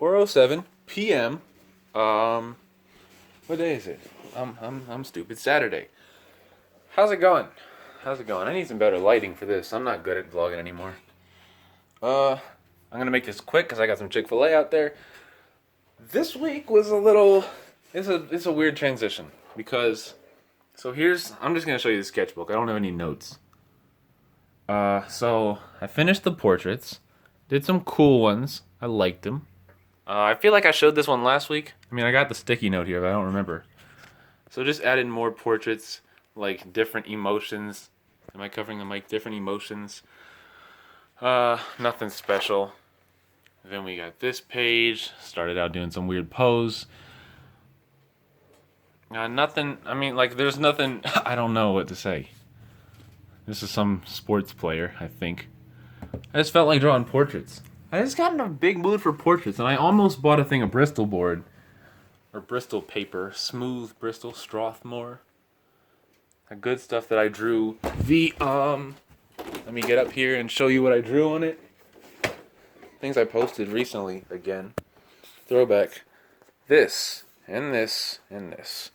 4:07 p.m. What day is it? I'm stupid. Saturday. How's it going? How's it going? I need some better lighting for this. I'm not good at vlogging anymore. I'm gonna make this quick because I got some Chick-fil-A out there. This week was a little. It's a weird transition because. So I'm just gonna show you the sketchbook. I don't have any notes. So I finished the portraits. Did some cool ones. I liked them. I feel like I showed this one last week. I mean, I got the sticky note here, but I don't remember. So just added more portraits, like different emotions. Am I covering the mic? Different emotions. Nothing special. Then we got this page. Started out doing some weird pose. Nothing. I mean, like, there's nothing. I don't know what to say. This is some sports player, I think. I just felt like drawing portraits. I just got in a big mood for portraits, and I almost bought a thing of Bristol board. Or Bristol paper. Smooth Bristol Strathmore. The good stuff that I drew. Let me get up here and show you what I drew on it. Things I posted recently, again. Throwback. This, and this, and this.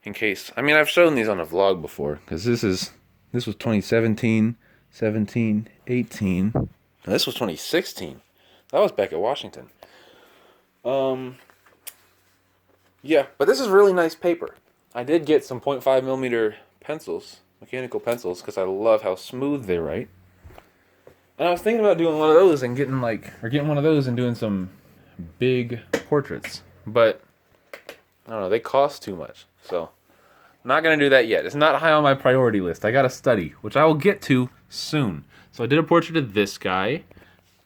In case, I mean, I've shown these on a vlog before, because this was 2017, 17, 18. No, this was 2016. That was back at Washington. Yeah, but this is really nice paper. I did get some 0.5 millimeter pencils, mechanical pencils, because I love how smooth they write. And I was thinking about doing one of those and getting one of those and doing some big portraits. But I don't know, they cost too much. So I'm not gonna do that yet. It's not high on my priority list. I gotta study, which I will get to soon. So I did a portrait of this guy.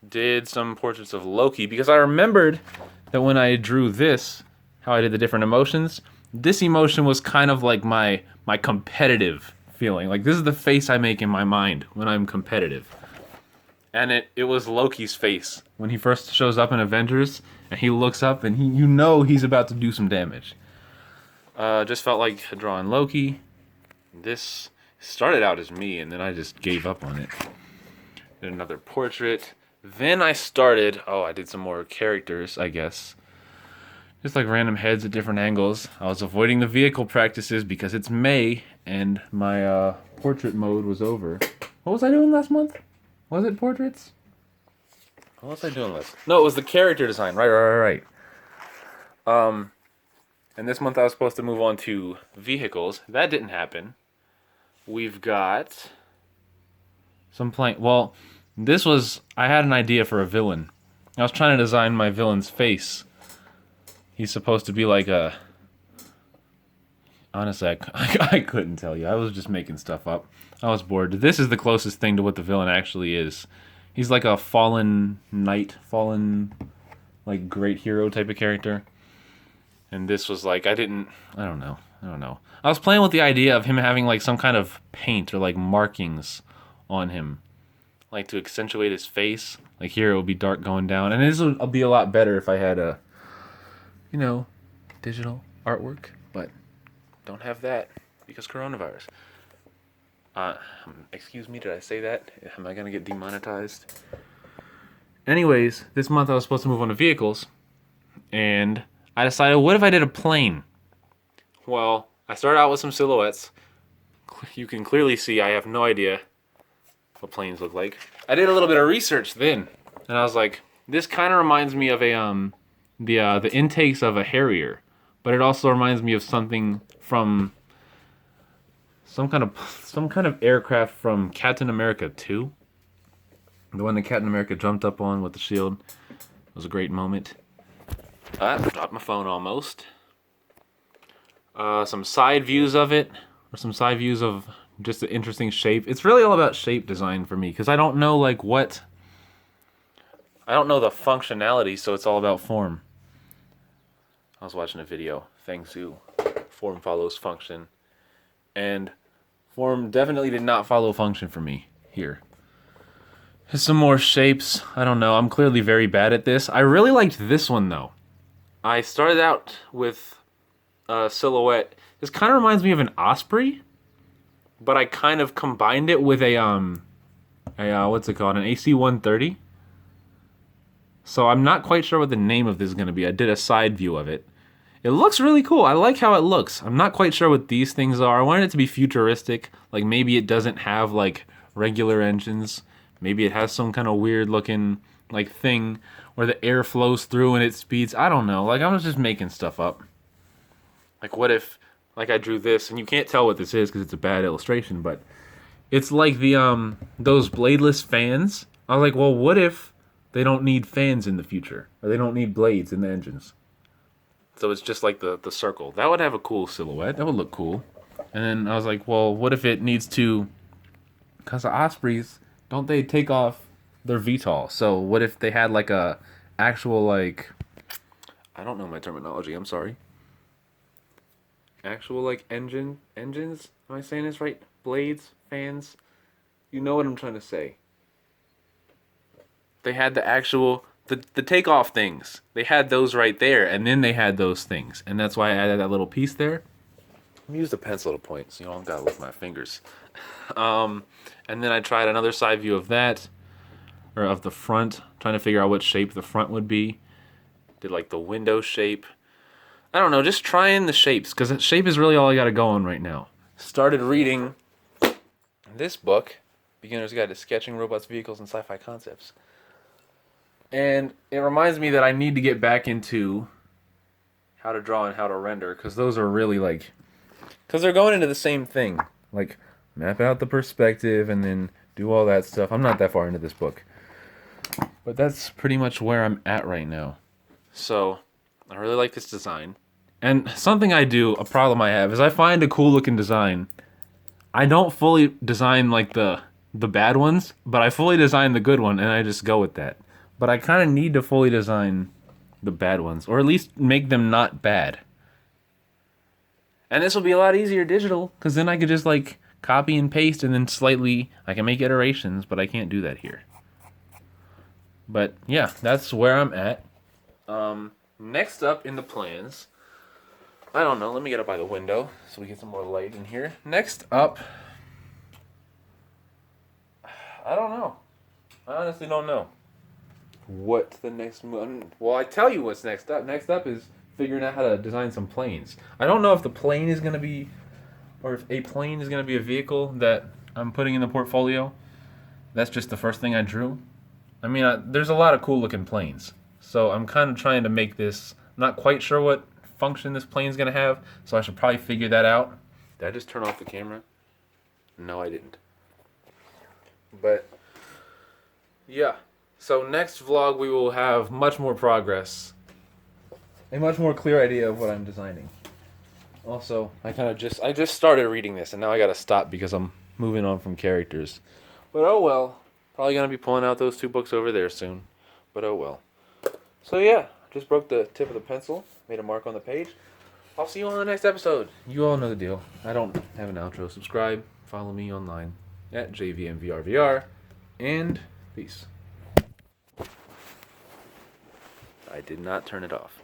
Did some portraits of Loki because I remembered that when I drew this, how I did the different emotions. This emotion was kind of like my competitive feeling. Like, this is the face I make in my mind when I'm competitive. And it was Loki's face when he first shows up in Avengers and he looks up and he's about to do some damage. Just felt like drawing Loki. This started out as me and then I just gave up on it. Did another portrait. Then I did some more characters, I guess. Just like random heads at different angles. I was avoiding the vehicle practices because it's May and my portrait mode was over. What was I doing last month? Was it portraits? What was I doing last? No, it was the character design. Right. And this month I was supposed to move on to vehicles. That didn't happen. We've got some Well, I had an idea for a villain. I was trying to design my villain's face. He's supposed to be like a... Honestly, I couldn't tell you. I was just making stuff up. I was bored. This is the closest thing to what the villain actually is. He's like a fallen knight, like, great hero type of character. And this was like, I don't know. I was playing with the idea of him having like some kind of paint or like markings on him. Like to accentuate his face. Like here it will be dark going down. And this would be a lot better if I had a, digital artwork. But don't have that because coronavirus. Excuse me, did I say that? Am I gonna get demonetized? Anyways, this month I was supposed to move on to vehicles, and I decided, what if I did a plane? Well, I started out with some silhouettes. You can clearly see I have no idea what planes look like. I did a little bit of research then, and I was like, this kind of reminds me of the intakes of a Harrier, but it also reminds me of something from some kind of aircraft from Captain America 2. The one that Captain America jumped up on with the shield. It was a great moment. I dropped my phone almost. Some side views of it, or some side views of just an interesting shape. It's really all about shape design for me, because I don't know I don't know the functionality, so it's all about form. I was watching a video, Feng Su, form follows function, and form definitely did not follow function for me here. There's some more shapes. I don't know. I'm clearly very bad at this. I really liked this one, though. I started out with a silhouette. This kind of reminds me of an Osprey, but I kind of combined it with what's it called? An AC-130. So I'm not quite sure what the name of this is going to be. I did a side view of it. It looks really cool. I like how it looks. I'm not quite sure what these things are. I wanted it to be futuristic. Like maybe it doesn't have like regular engines. Maybe it has some kind of weird looking like thing where the air flows through and it speeds. I don't know. Like I was just making stuff up. Like what if like I drew this and you can't tell what this is because it's a bad illustration, but it's like the those bladeless fans. I was like, well, what if they don't need fans in the future, or they don't need blades in the engines? So it's just like the circle. That would have a cool silhouette. That would look cool. And then I was like, well, what if it needs to? Because the Ospreys, don't they take off their VTOL? So what if they had like a actual like, I don't know my terminology. I'm sorry. Actual like engines. Am I saying this right? Blades, fans. You know what I'm trying to say. They had the actual the takeoff things. They had those right there, and then they had those things, and that's why I added that little piece there. Let me use the pencil to point, so you don't gotta lift my fingers. And then I tried another side view of that, or of the front, trying to figure out what shape the front would be. Did like the window shape. I don't know, just trying the shapes, because shape is really all I gotta go on right now. Started reading this book, Beginner's Guide to Sketching Robots, Vehicles, and Sci-Fi Concepts. And it reminds me that I need to get back into how to draw and how to render, because those are really like, because they're going into the same thing. Like, map out the perspective and then do all that stuff. I'm not that far into this book. But that's pretty much where I'm at right now. So, I really like this design. And something I do, a problem I have, is I find a cool looking design. I don't fully design like the bad ones, but I fully design the good one, and I just go with that. But I kind of need to fully design the bad ones, or at least make them not bad. And this will be a lot easier digital, because then I could just like copy and paste, and then slightly, I can make iterations, but I can't do that here. But yeah, that's where I'm at. Next up in the plans, I don't know, let me get up by the window so we get some more light in here. Next up, I don't know. I honestly don't know what the next move. Well, I tell you what's next up. Next up is figuring out how to design some planes. I don't know if the plane is going to be, or if a plane is going to be a vehicle that I'm putting in the portfolio. That's just the first thing I drew. I mean, there's a lot of cool looking planes. So I'm kind of trying to make this, not quite sure what function this plane is going to have, so I should probably figure that out. Did I just turn off the camera? No, I didn't. But yeah, so next vlog we will have much more progress, a much more clear idea of what I'm designing. Also, I just started reading this, and now I gotta stop because I'm moving on from characters. But oh well, probably gonna be pulling out those 2 books over there soon. But oh well. So yeah, just broke the tip of the pencil, made a mark on the page. I'll see you on the next episode. You all know the deal. I don't have an outro. Subscribe, follow me online at JVMVRVR, and peace. I did not turn it off.